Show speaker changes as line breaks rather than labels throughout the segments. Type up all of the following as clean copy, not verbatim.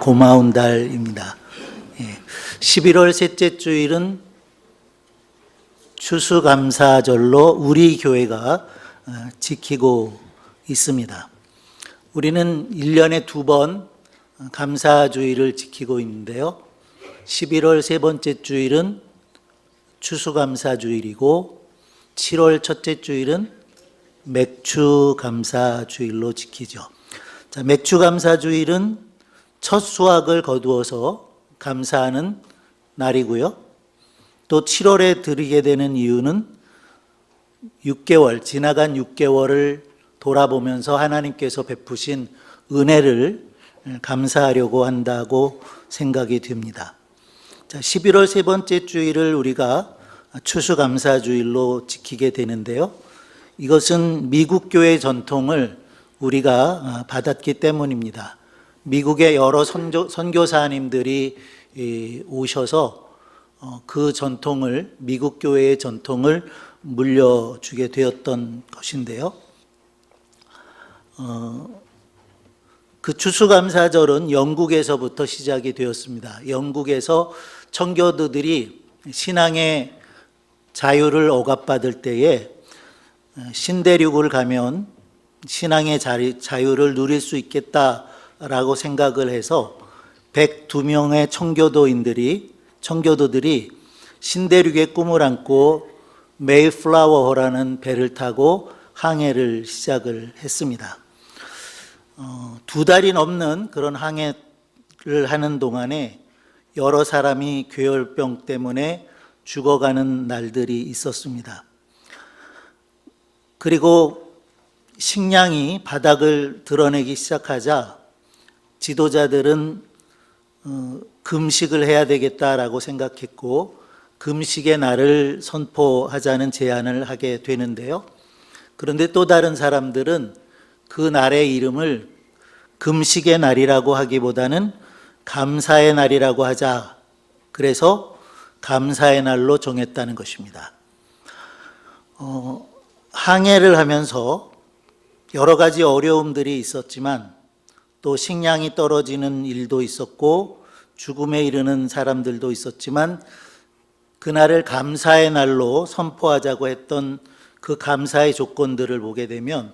고마운 달입니다. 11월 셋째 주일은 추수감사절로 우리 교회가 지키고 있습니다. 우리는 1년에 2번 감사주일을 지키고 있는데요. 11월 세 번째 주일은 추수감사주일이고 7월 첫째 주일은 맥추감사주일로 지키죠. 자, 맥추감사주일은 첫 수확을 거두어서 감사하는 날이고요. 또 7월에 드리게 되는 이유는 6개월, 지나간 6개월을 돌아보면서 하나님께서 베푸신 은혜를 감사하려고 한다고 생각이 됩니다. 자, 11월 세 번째 주일을 우리가 추수감사주일로 지키게 되는데요. 이것은 미국 교회 전통을 우리가 받았기 때문입니다. 미국의 여러 선교사님들이 오셔서 그 전통을, 미국 교회의 전통을 물려주게 되었던 것인데요. 그 추수감사절은 영국에서부터 시작이 되었습니다. 영국에서 청교도들이 신앙의 자유를 억압받을 때에 신대륙을 가면 신앙의 자유를 누릴 수 있겠다라고 생각을 해서 102명의 청교도들이 신대륙의 꿈을 안고 메이플라워호라는 배를 타고 항해를 시작을 했습니다. 2달이 넘는 그런 항해를 하는 동안에 여러 사람이 괴혈병 때문에 죽어가는 날들이 있었습니다. 그리고 식량이 바닥을 드러내기 시작하자 지도자들은 금식을 해야 되겠다라고 생각했고 금식의 날을 선포하자는 제안을 하게 되는데요. 그런데 또 다른 사람들은 그 날의 이름을 금식의 날이라고 하기보다는 감사의 날이라고 하자. 그래서 감사의 날로 정했다는 것입니다. 항해를 하면서 여러 가지 어려움들이 있었지만 또 식량이 떨어지는 일도 있었고 죽음에 이르는 사람들도 있었지만 그날을 감사의 날로 선포하자고 했던 그 감사의 조건들을 보게 되면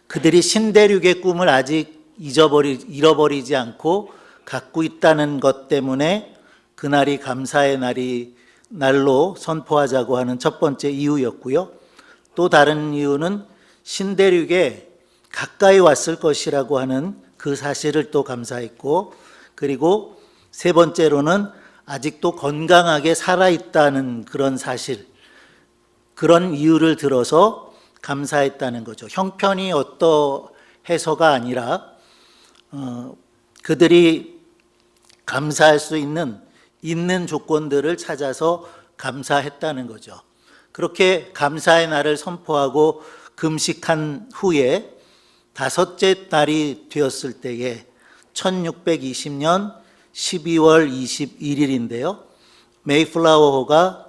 그들이 신대륙의 꿈을 아직 잃어버리지 않고 갖고 있다는 것 때문에 그날이 감사의 날로 선포하자고 하는 첫 번째 이유였고요. 또 다른 이유는 신대륙에 가까이 왔을 것이라고 하는 그 사실을 또 감사했고, 그리고 세 번째로는 아직도 건강하게 살아있다는 그런 사실, 그런 이유를 들어서 감사했다는 거죠. 형편이 어떠해서가 아니라 그들이 감사할 수 있는 조건들을 찾아서 감사했다는 거죠. 그렇게 감사의 날을 선포하고 금식한 후에 다섯째 날이 되었을 때에 1620년 12월 21일인데요. 메이플라워호가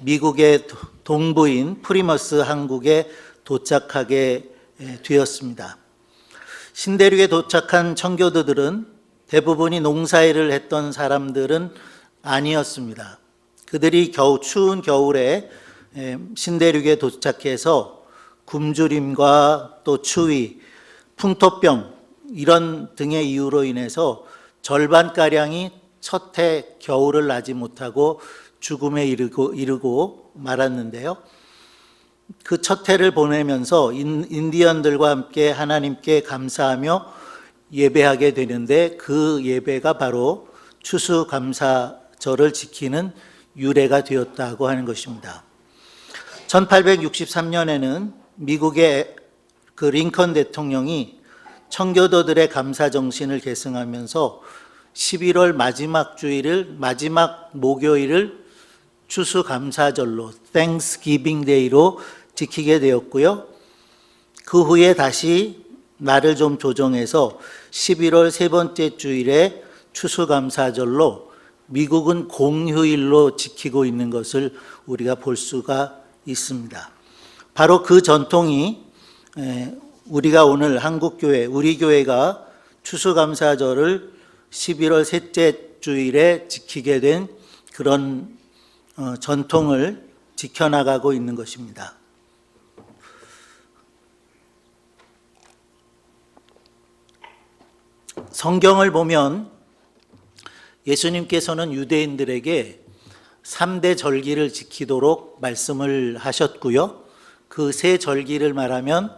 미국의 동부인 프리머스 항국에 도착하게 되었습니다. 신대륙에 도착한 청교도들은 대부분이 농사일을 했던 사람들은 아니었습니다. 그들이 추운 겨울에 신대륙에 도착해서 굶주림과 또 추위, 풍토병 이런 등의 이유로 인해서 절반가량이 첫 해 겨울을 나지 못하고 죽음에 이르고 말았는데요. 그 첫 해를 보내면서 인디언들과 함께 하나님께 감사하며 예배하게 되는데 그 예배가 바로 추수감사절을 지키는 유래가 되었다고 하는 것입니다. 1863년에는 미국의 그 링컨 대통령이 청교도들의 감사 정신을 계승하면서 11월 마지막 목요일을 추수감사절로 Thanksgiving Day로 지키게 되었고요. 그 후에 다시 날을 좀 조정해서 11월 세 번째 주일에 추수감사절로 미국은 공휴일로 지키고 있는 것을 우리가 볼 수가 있습니다. 바로 그 전통이 우리가 오늘 한국교회, 우리 교회가 추수감사절을 11월 셋째 주일에 지키게 된 그런 전통을 지켜나가고 있는 것입니다. 성경을 보면 예수님께서는 유대인들에게 3대 절기를 지키도록 말씀을 하셨고요. 그 세 절기를 말하면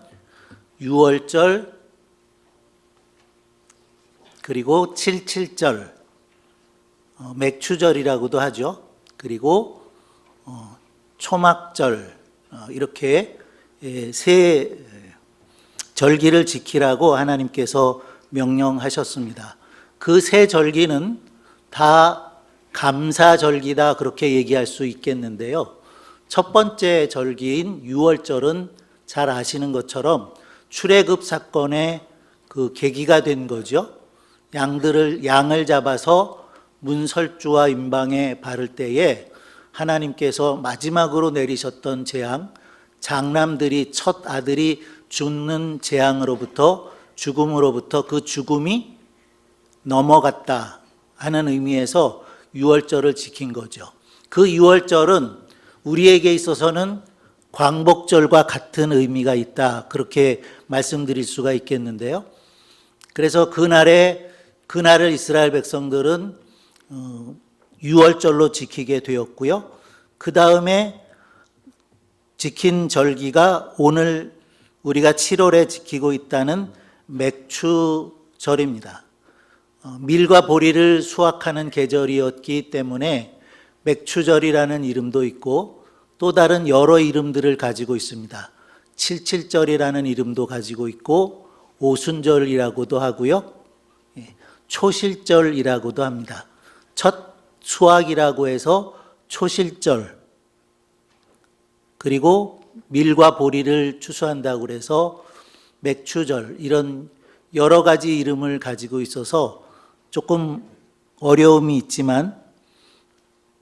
유월절, 그리고 칠칠절, 맥추절이라고도 하죠. 그리고 초막절, 이렇게 세 절기를 지키라고 하나님께서 명령하셨습니다. 그 세 절기는 다 감사절기다 그렇게 얘기할 수 있겠는데요. 첫 번째 절기인 유월절은 잘 아시는 것처럼 출애굽 사건의 그 계기가 된 거죠. 양을 잡아서 문설주와 임방에 바를 때에 하나님께서 마지막으로 내리셨던 재앙, 장남들이 첫 아들이 죽는 재앙으로부터, 죽음으로부터 그 죽음이 넘어갔다 하는 의미에서 유월절을 지킨 거죠. 그 유월절은 우리에게 있어서는 광복절과 같은 의미가 있다 그렇게 말씀드릴 수가 있겠는데요. 그래서 그날을 이스라엘 백성들은 유월절로 지키게 되었고요. 그 다음에 지킨 절기가 오늘 우리가 7월에 지키고 있다는 맥추절입니다. 밀과 보리를 수확하는 계절이었기 때문에 맥추절이라는 이름도 있고 또 다른 여러 이름들을 가지고 있습니다. 칠칠절이라는 이름도 가지고 있고 오순절이라고도 하고요. 초실절이라고도 합니다. 첫 수확이라고 해서 초실절, 그리고 밀과 보리를 추수한다고 해서 맥추절, 이런 여러 가지 이름을 가지고 있어서 조금 어려움이 있지만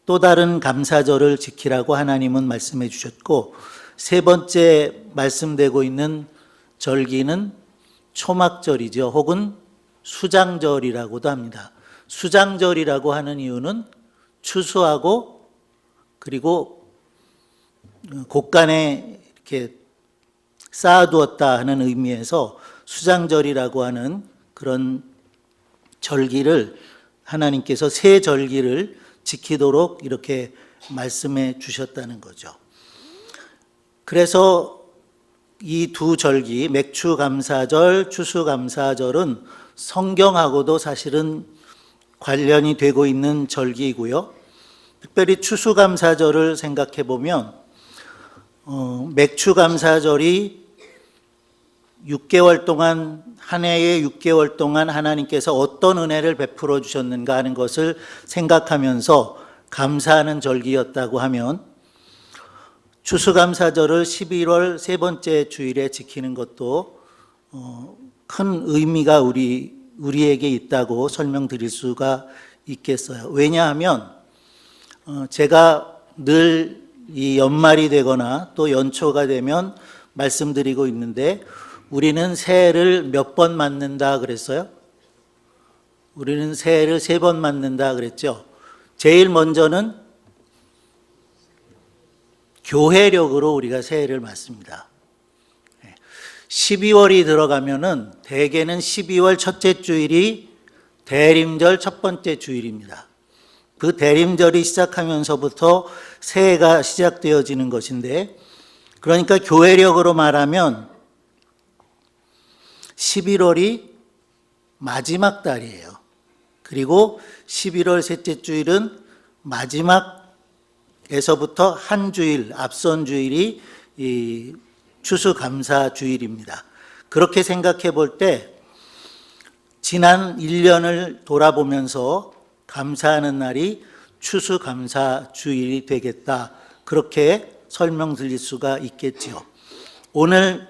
또 다른 감사절을 지키라고 하나님은 말씀해 주셨고, 세 번째 말씀되고 있는 절기는 초막절이죠. 혹은 수장절이라고도 합니다. 수장절이라고 하는 이유는 추수하고 그리고 곳간에 이렇게 쌓아두었다 하는 의미에서 수장절이라고 하는 그런 절기를 하나님께서 세 절기를 지키도록 이렇게 말씀해 주셨다는 거죠. 그래서 이 두 절기, 맥추감사절, 추수감사절은 성경하고도 사실은 관련이 되고 있는 절기이고요. 특별히 추수감사절을 생각해 보면 맥추감사절이 6개월 동안, 한 해에 6개월 동안 하나님께서 어떤 은혜를 베풀어 주셨는가 하는 것을 생각하면서 감사하는 절기였다고 하면, 추수감사절을 11월 세 번째 주일에 지키는 것도 큰 의미가 우리에게 있다고 설명드릴 수가 있겠어요. 왜냐하면 제가 늘 이 연말이 되거나 또 연초가 되면 말씀드리고 있는데, 우리는 새해를 몇 번 맞는다 그랬어요? 우리는 새해를 3번 맞는다 그랬죠. 제일 먼저는 교회력으로 우리가 새해를 맞습니다. 12월이 들어가면은 대개는 12월 첫째 주일이 대림절 첫 번째 주일입니다. 그 대림절이 시작하면서부터 새해가 시작되어지는 것인데, 그러니까 교회력으로 말하면 11월이 마지막 달이에요. 그리고 11월 셋째 주일은 마지막에서부터 한 주일, 앞선 주일이 이 추수감사 주일입니다. 그렇게 생각해 볼 때 지난 1년을 돌아보면서 감사하는 날이 추수감사 주일이 되겠다, 그렇게 설명드릴 수가 있겠지요. 오늘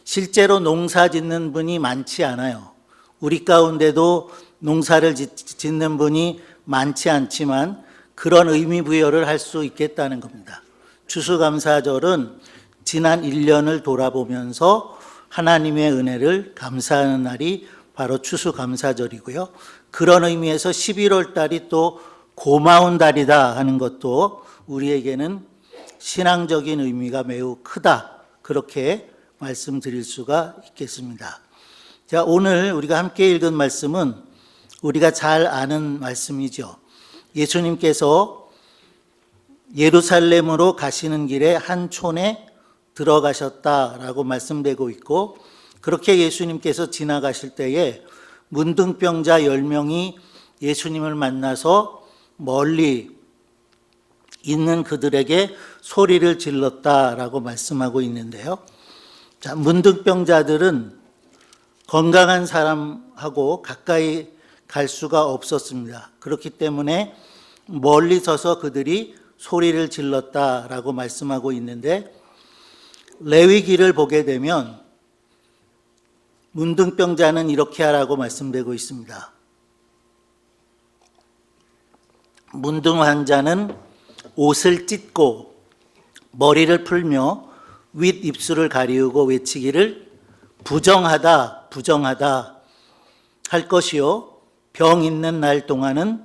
실제로 농사 짓는 분이 많지 않아요. 우리 가운데도 농사를 짓는 분이 많지 않지만 그런 의미 부여를 할 수 있겠다는 겁니다. 추수감사절은 지난 1년을 돌아보면서 하나님의 은혜를 감사하는 날이 바로 추수감사절이고요. 그런 의미에서 11월 달이 또 고마운 달이다 하는 것도 우리에게는 신앙적인 의미가 매우 크다, 그렇게 말씀드릴 수가 있겠습니다. 자, 오늘 우리가 함께 읽은 말씀은 우리가 잘 아는 말씀이죠. 예수님께서 예루살렘으로 가시는 길에 한 촌에 들어가셨다라고 말씀되고 있고, 그렇게 예수님께서 지나가실 때에 문둥병자 10명이 예수님을 만나서 멀리 있는 그들에게 소리를 질렀다라고 말씀하고 있는데요. 자, 문둥병자들은 건강한 사람하고 가까이 갈 수가 없었습니다. 그렇기 때문에 멀리 서서 그들이 소리를 질렀다라고 말씀하고 있는데, 레위기를 보게 되면 문둥병자는 이렇게 하라고 말씀되고 있습니다. 문둥 환자는 옷을 찢고 머리를 풀며 윗 입술을 가리우고 외치기를 부정하다 부정하다 할 것이요 병 있는 날 동안은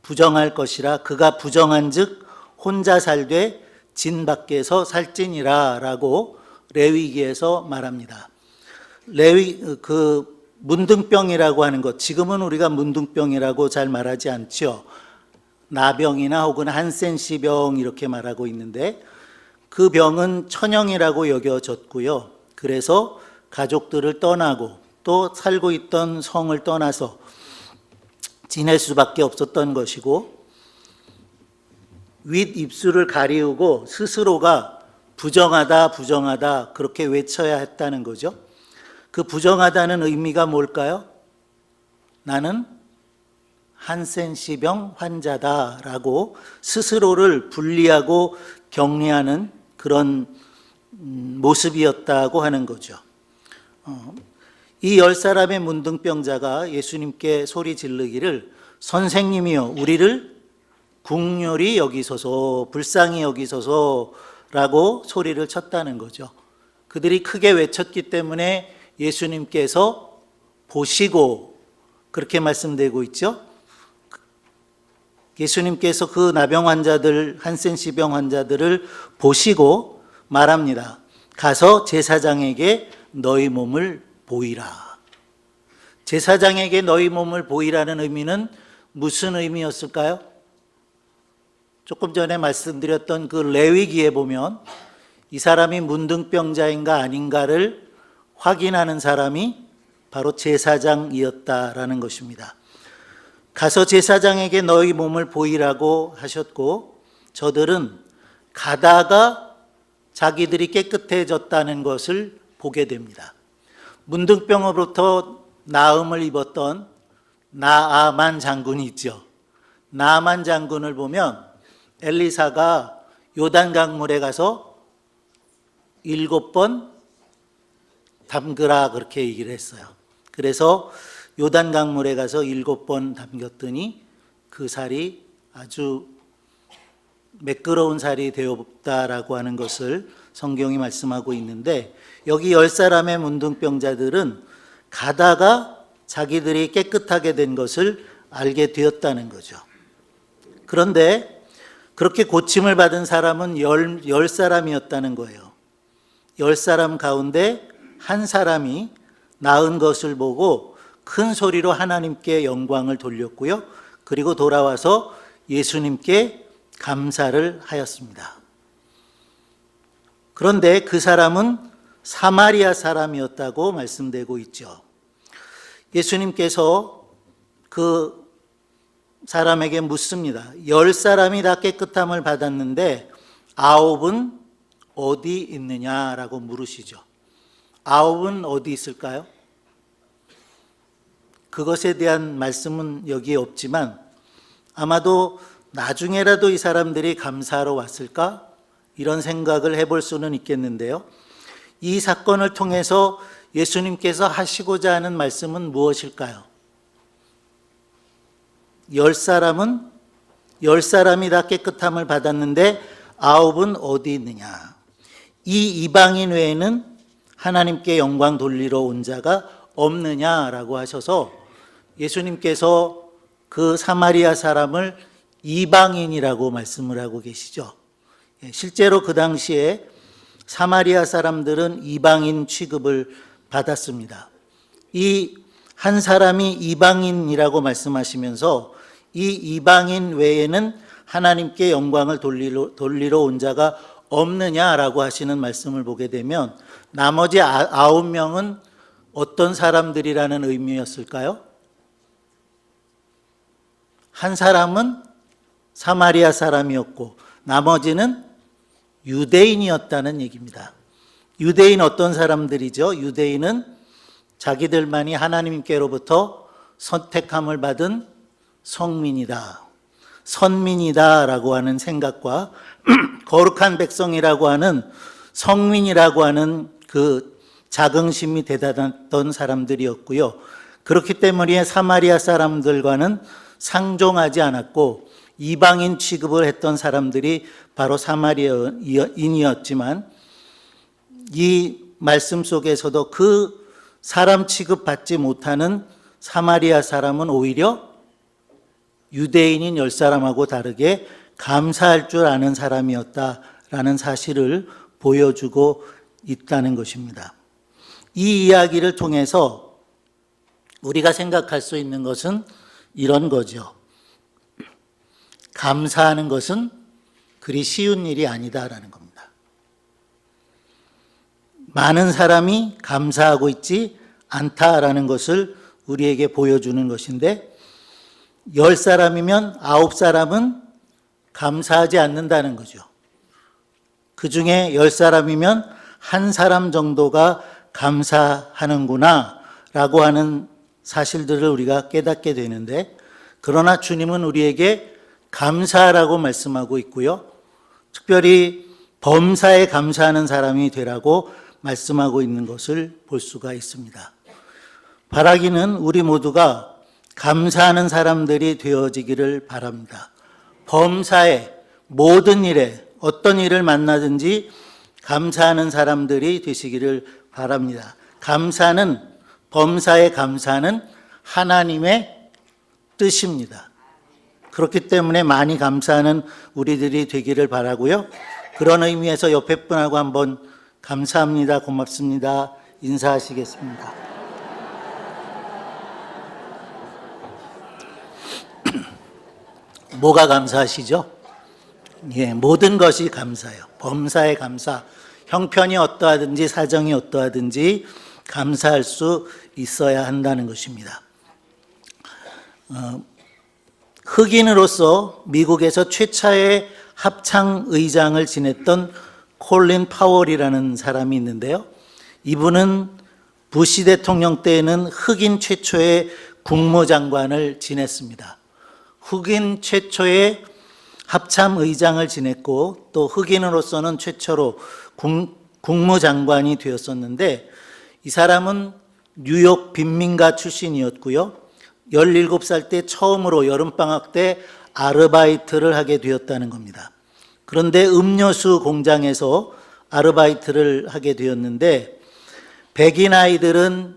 부정할 것이라 그가 부정한즉 혼자 살되 진 밖에서 살지니라 라고 레위기에서 말합니다. 문둥병이라고 하는 것, 지금은 우리가 문둥병이라고 잘 말하지 않죠. 나병이나 혹은 한센시병 이렇게 말하고 있는데, 그 병은 천형이라고 여겨졌고요. 그래서 가족들을 떠나고 또 살고 있던 성을 떠나서 지낼 수밖에 없었던 것이고, 윗 입술을 가리우고 스스로가 부정하다 부정하다 그렇게 외쳐야 했다는 거죠. 그 부정하다는 의미가 뭘까요? 나는 한센시병 환자다라고 스스로를 분리하고 격리하는 그런 모습이었다고 하는 거죠. 이 10사람의 문둥병자가 예수님께 소리 지르기를 선생님이여 우리를 국률이 여기소서 불쌍히 여기소서라고 소리를 쳤다는 거죠. 그들이 크게 외쳤기 때문에 예수님께서 보시고, 그렇게 말씀되고 있죠. 예수님께서 그 나병 환자들, 한센시병 환자들을 보시고 말합니다. 가서 제사장에게 너희 몸을 보이라. 제사장에게 너희 몸을 보이라는 의미는 무슨 의미였을까요? 조금 전에 말씀드렸던 그 레위기에 보면 이 사람이 문둥병자인가 아닌가를 확인하는 사람이 바로 제사장이었다라는 것입니다. 가서 제사장에게 너희 몸을 보이라고 하셨고, 저들은 가다가 자기들이 깨끗해졌다는 것을 보게 됩니다. 문둥병으로부터 나음을 입었던 나아만 장군이 있죠. 나아만 장군을 보면 엘리사가 요단강물에 가서 7번 담그라 그렇게 얘기를 했어요. 그래서 요단강물에 가서 7번 담겼더니 그 살이 아주 매끄러운 살이 되었다라고 하는 것을 성경이 말씀하고 있는데, 여기 10사람의 문둥병자들은 가다가 자기들이 깨끗하게 된 것을 알게 되었다는 거죠. 그런데 그렇게 고침을 받은 사람은 10사람이었다는 거예요. 10사람 가운데 한 사람이 나은 것을 보고 큰 소리로 하나님께 영광을 돌렸고요. 그리고 돌아와서 예수님께 감사를 하였습니다. 그런데 그 사람은 사마리아 사람이었다고 말씀되고 있죠. 예수님께서 그 사람에게 묻습니다. 10사람이 다 깨끗함을 받았는데 9은 어디 있느냐라고 물으시죠. 9은 어디 있을까요? 그것에 대한 말씀은 여기에 없지만 아마도 나중에라도 이 사람들이 감사하러 왔을까? 이런 생각을 해볼 수는 있겠는데요. 이 사건을 통해서 예수님께서 하시고자 하는 말씀은 무엇일까요? 10사람이 다 깨끗함을 받았는데 9은 어디 있느냐? 이 이방인 외에는 하나님께 영광 돌리러 온 자가 없느냐라고 하셔서 예수님께서 그 사마리아 사람을 이방인이라고 말씀을 하고 계시죠. 실제로 그 당시에 사마리아 사람들은 이방인 취급을 받았습니다. 이 한 사람이 이방인이라고 말씀하시면서 이 이방인 외에는 하나님께 영광을 돌리러 온 자가 없느냐라고 하시는 말씀을 보게 되면 나머지 9명은 어떤 사람들이라는 의미였을까요? 한 사람은 사마리아 사람이었고 나머지는 유대인이었다는 얘기입니다. 유대인 어떤 사람들이죠? 유대인은 자기들만이 하나님께로부터 선택함을 받은 성민이다, 선민이다라고 하는 생각과 거룩한 백성이라고 하는 성민이라고 하는 그 자긍심이 대단했던 사람들이었고요. 그렇기 때문에 사마리아 사람들과는 상종하지 않았고 이방인 취급을 했던 사람들이 바로 사마리아인이었지만 이 말씀 속에서도 그 사람 취급받지 못하는 사마리아 사람은 오히려 유대인인 10사람하고 다르게 감사할 줄 아는 사람이었다라는 사실을 보여주고 있다는 것입니다. 이 이야기를 통해서 우리가 생각할 수 있는 것은 이런 거죠. 감사하는 것은 그리 쉬운 일이 아니다라는 겁니다. 많은 사람이 감사하고 있지 않다라는 것을 우리에게 보여주는 것인데 10사람이면 9사람은 감사하지 않는다는 거죠. 그 중에 10사람이면 한 사람 정도가 감사하는구나 라고 하는 사실들을 우리가 깨닫게 되는데 그러나 주님은 우리에게 감사하라고 말씀하고 있고요. 특별히 범사에 감사하는 사람이 되라고 말씀하고 있는 것을 볼 수가 있습니다. 바라기는 우리 모두가 감사하는 사람들이 되어지기를 바랍니다. 범사에 모든 일에 어떤 일을 만나든지 감사하는 사람들이 되시기를 바랍니다. 감사는 범사에 감사는 하나님의 뜻입니다. 그렇기 때문에 많이 감사하는 우리들이 되기를 바라고요. 그런 의미에서 옆에 분하고 한번 감사합니다, 고맙습니다 인사하시겠습니다. 뭐가 감사하시죠? 예, 모든 것이 감사예요. 범사에 감사. 형편이 어떠하든지 사정이 어떠하든지 감사할 수 있어야 한다는 것입니다. 흑인으로서 미국에서 최차의 합창의장을 지냈던 콜린 파월이라는 사람이 있는데요. 이분은 부시 대통령 때에는 흑인 최초의 국무장관을 지냈습니다. 흑인 최초의 합참의장을 지냈고 또 흑인으로서는 최초로 국무장관이 되었었는데 이 사람은 뉴욕 빈민가 출신이었고요. 17살 때 처음으로 여름방학 때 아르바이트를 하게 되었다는 겁니다. 그런데 음료수 공장에서 아르바이트를 하게 되었는데 백인 아이들은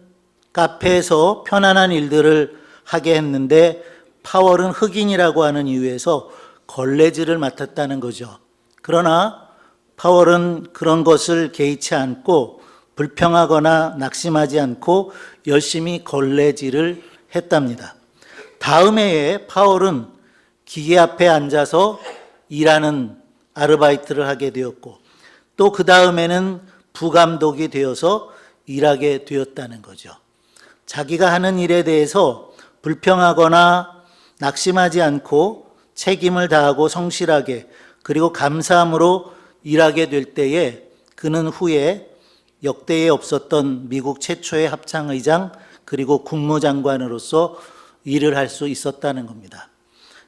카페에서 편안한 일들을 하게 했는데 파월은 흑인이라고 하는 이유에서 걸레질을 맡았다는 거죠. 그러나 파월은 그런 것을 개의치 않고 불평하거나 낙심하지 않고 열심히 걸레질을 했답니다. 다음 해에 파월은 기계 앞에 앉아서 일하는 아르바이트를 하게 되었고 또 그 다음에는 부감독이 되어서 일하게 되었다는 거죠. 자기가 하는 일에 대해서 불평하거나 낙심하지 않고 책임을 다하고 성실하게 그리고 감사함으로 일하게 될 때에 그는 후에 역대에 없었던 미국 최초의 합창의장 그리고 국무장관으로서 일을 할 수 있었다는 겁니다.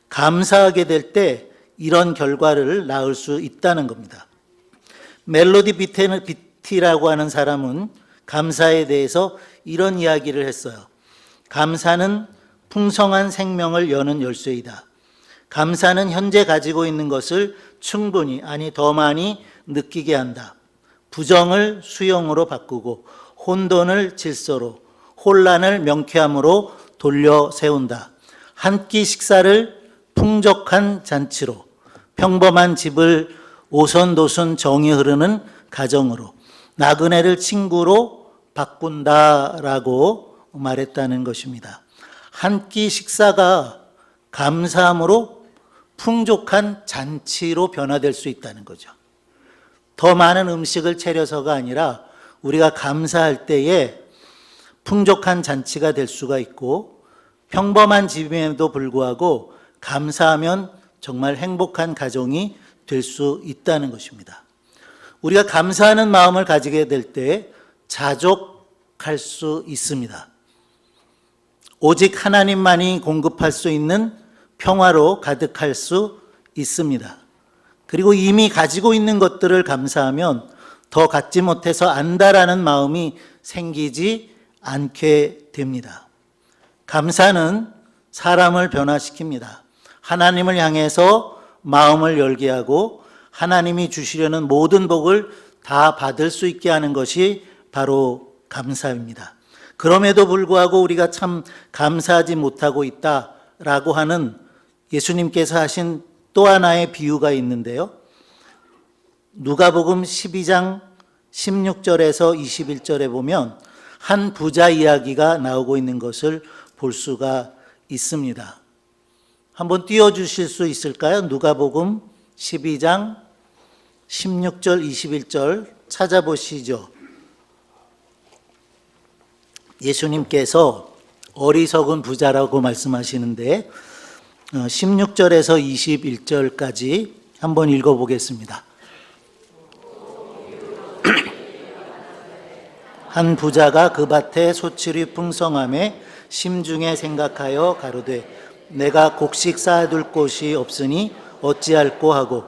감사하게 될 때 이런 결과를 낳을 수 있다는 겁니다. 멜로디 비티라고 하는 사람은 감사에 대해서 이런 이야기를 했어요. 감사는 풍성한 생명을 여는 열쇠이다. 감사는 현재 가지고 있는 것을 충분히 아니 더 많이 느끼게 한다. 부정을 수용으로 바꾸고 혼돈을 질서로 혼란을 명쾌함으로 돌려 세운다. 한 끼 식사를 풍족한 잔치로, 평범한 집을 오손도손 정이 흐르는 가정으로, 나그네를 친구로 바꾼다라고 말했다는 것입니다. 한 끼 식사가 감사함으로 풍족한 잔치로 변화될 수 있다는 거죠. 더 많은 음식을 차려서가 아니라 우리가 감사할 때에 풍족한 잔치가 될 수가 있고, 평범한 집임에도 불구하고 감사하면 정말 행복한 가정이 될 수 있다는 것입니다. 우리가 감사하는 마음을 가지게 될 때 자족할 수 있습니다. 오직 하나님만이 공급할 수 있는 평화로 가득할 수 있습니다. 그리고 이미 가지고 있는 것들을 감사하면 더 갖지 못해서 안다라는 마음이 생기지 않게 됩니다. 감사는 사람을 변화시킵니다. 하나님을 향해서 마음을 열게 하고 하나님이 주시려는 모든 복을 다 받을 수 있게 하는 것이 바로 감사입니다. 그럼에도 불구하고 우리가 참 감사하지 못하고 있다라고 하는 예수님께서 하신 또 하나의 비유가 있는데요. 누가복음 12장 16절에서 21절에 보면 한 부자 이야기가 나오고 있는 것을 볼 수가 있습니다. 한번 띄워주실 수 있을까요? 누가복음 12장 16절 21절 찾아보시죠. 예수님께서 어리석은 부자라고 말씀하시는데 16절에서 21절까지 한번 읽어보겠습니다. 한 부자가 그 밭에 소출이 풍성함에 심중에 생각하여 가로되 내가 곡식 쌓아둘 곳이 없으니 어찌할꼬 하고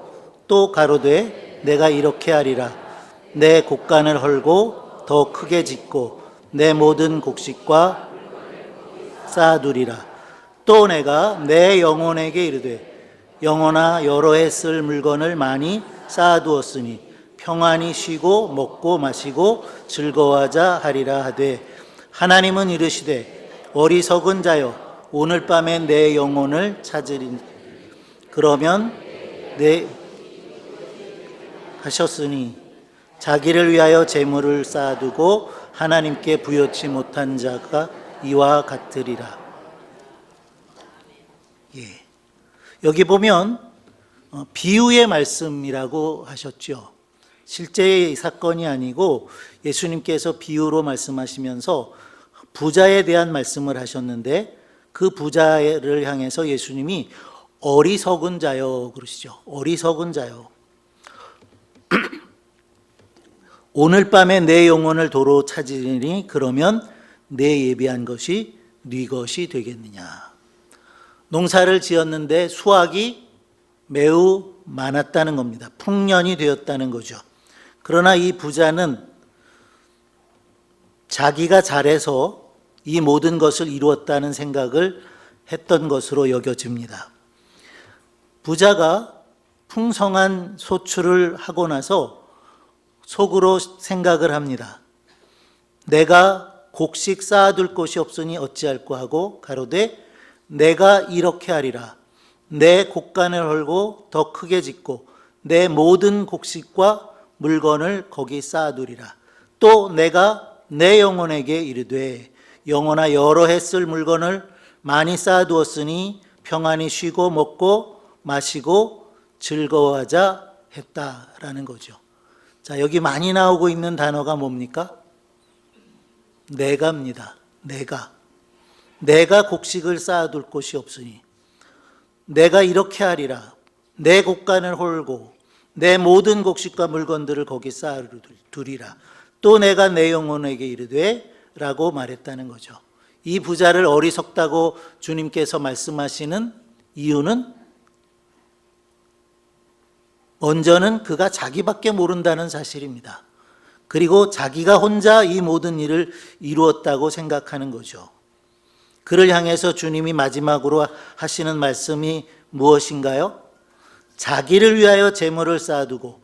또 가로되 내가 이렇게 하리라 내 곡간을 헐고 더 크게 짓고 내 모든 곡식과 쌓아두리라 또 내가 내 영혼에게 이르되 영혼아 여러 해 쓸 물건을 많이 쌓아두었으니 평안히 쉬고 먹고 마시고 즐거워하자 하리라 하되 하나님은 이르시되 어리석은 자여 오늘 밤에 내 영혼을 찾으리니 그러면 내 하셨으니 자기를 위하여 재물을 쌓아두고 하나님께 부여치 못한 자가 이와 같으리라. 예. 여기 보면 비유의 말씀이라고 하셨죠. 실제의 사건이 아니고 예수님께서 비유로 말씀하시면서 부자에 대한 말씀을 하셨는데 그 부자를 향해서 예수님이 어리석은 자여 그러시죠. 어리석은 자여. 오늘 밤에 내 영혼을 도로 찾으리니 그러면 내 예비한 것이 네 것이 되겠느냐. 농사를 지었는데 수확이 매우 많았다는 겁니다. 풍년이 되었다는 거죠. 그러나 이 부자는 자기가 잘해서 이 모든 것을 이루었다는 생각을 했던 것으로 여겨집니다. 부자가 풍성한 소출을 하고 나서 속으로 생각을 합니다. 내가 곡식 쌓아둘 곳이 없으니 어찌할꼬 하고 가로되 내가 이렇게 하리라 내 곡간을 헐고 더 크게 짓고 내 모든 곡식과 물건을 거기 쌓아두리라 또 내가 내 영혼에게 이르되 영혼아 여러 해 쓸 물건을 많이 쌓아두었으니 평안히 쉬고 먹고 마시고 즐거워하자 했다라는 거죠. 자, 여기 많이 나오고 있는 단어가 뭡니까? 내가입니다. 내가 곡식을 쌓아둘 곳이 없으니 내가 이렇게 하리라 내 곡간을 홀고 내 모든 곡식과 물건들을 거기 쌓아두리라 또 내가 내 영혼에게 이르되 라고 말했다는 거죠. 이 부자를 어리석다고 주님께서 말씀하시는 이유는 먼저는 그가 자기밖에 모른다는 사실입니다. 그리고 자기가 혼자 이 모든 일을 이루었다고 생각하는 거죠. 그를 향해서 주님이 마지막으로 하시는 말씀이 무엇인가요? 자기를 위하여 재물을 쌓아두고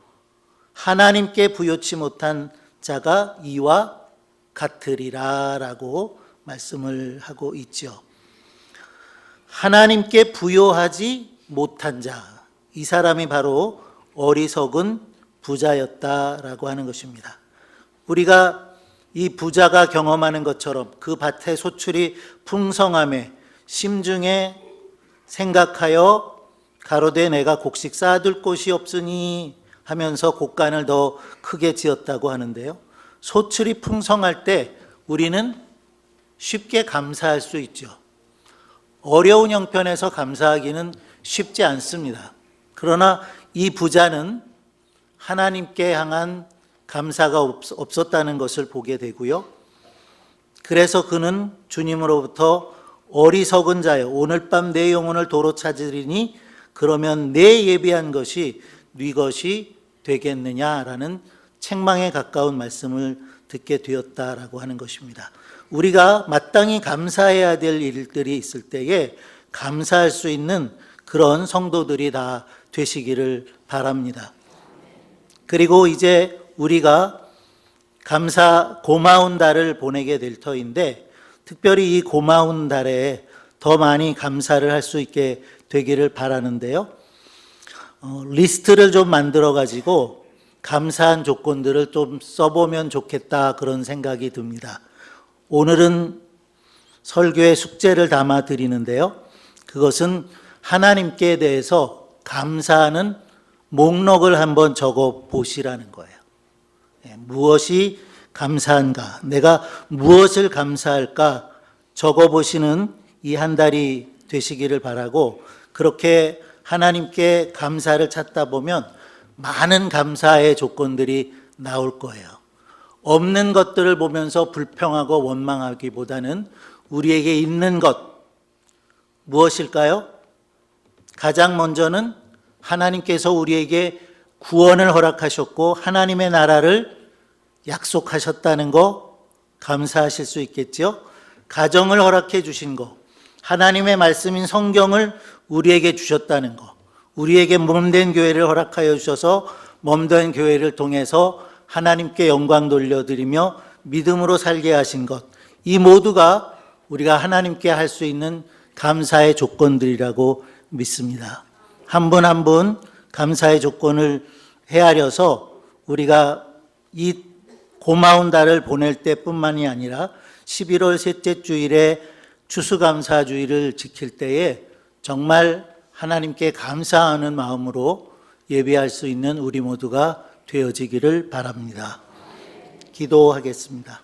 하나님께 부여치 못한 자가 이와 같으리라 라고 말씀을 하고 있죠. 하나님께 부요하지 못한 자, 이 사람이 바로 어리석은 부자였다라고 하는 것입니다. 우리가 이 부자가 경험하는 것처럼 그 밭의 소출이 풍성함에 심중에 생각하여 가로되 내가 곡식 쌓아둘 곳이 없으니 하면서 곡간을 더 크게 지었다고 하는데요. 소출이 풍성할 때 우리는 쉽게 감사할 수 있죠. 어려운 형편에서 감사하기는 쉽지 않습니다. 그러나 이 부자는 하나님께 향한 감사가 없었다는 것을 보게 되고요. 그래서 그는 주님으로부터 어리석은 자여 오늘 밤 내 영혼을 도로 찾으리니 그러면 내 예비한 것이 네 것이 되겠느냐라는 책망에 가까운 말씀을 듣게 되었다라고 하는 것입니다. 우리가 마땅히 감사해야 될 일들이 있을 때에 감사할 수 있는 그런 성도들이 다 되시기를 바랍니다. 그리고 이제 우리가 고마운 달을 보내게 될 터인데 특별히 이 고마운 달에 더 많이 감사를 할 수 있게 되기를 바라는데요. 리스트를 좀 만들어 가지고 감사한 조건들을 좀 써보면 좋겠다 그런 생각이 듭니다. 오늘은 설교의 숙제를 담아 드리는데요. 그것은 하나님께 대해서 감사하는 목록을 한번 적어 보시라는 거예요. 무엇이 감사한가? 내가 무엇을 감사할까? 적어 보시는 이 한 달이 되시기를 바라고 그렇게 하나님께 감사를 찾다 보면 많은 감사의 조건들이 나올 거예요. 없는 것들을 보면서 불평하고 원망하기보다는 우리에게 있는 것 무엇일까요? 가장 먼저는 하나님께서 우리에게 구원을 허락하셨고 하나님의 나라를 약속하셨다는 거 감사하실 수 있겠죠? 가정을 허락해 주신 거, 하나님의 말씀인 성경을 우리에게 주셨다는 거, 우리에게 몸된 교회를 허락하여 주셔서 몸된 교회를 통해서 하나님께 영광 돌려드리며 믿음으로 살게 하신 것, 이 모두가 우리가 하나님께 할 수 있는 감사의 조건들이라고 믿습니다. 한 분 한 분 감사의 조건을 헤아려서 우리가 이 고마운 달을 보낼 때뿐만이 아니라 11월 셋째 주일에 추수감사주의를 지킬 때에 정말 하나님께 감사하는 마음으로 예배할 수 있는 우리 모두가 되어지기를 바랍니다. 기도하겠습니다.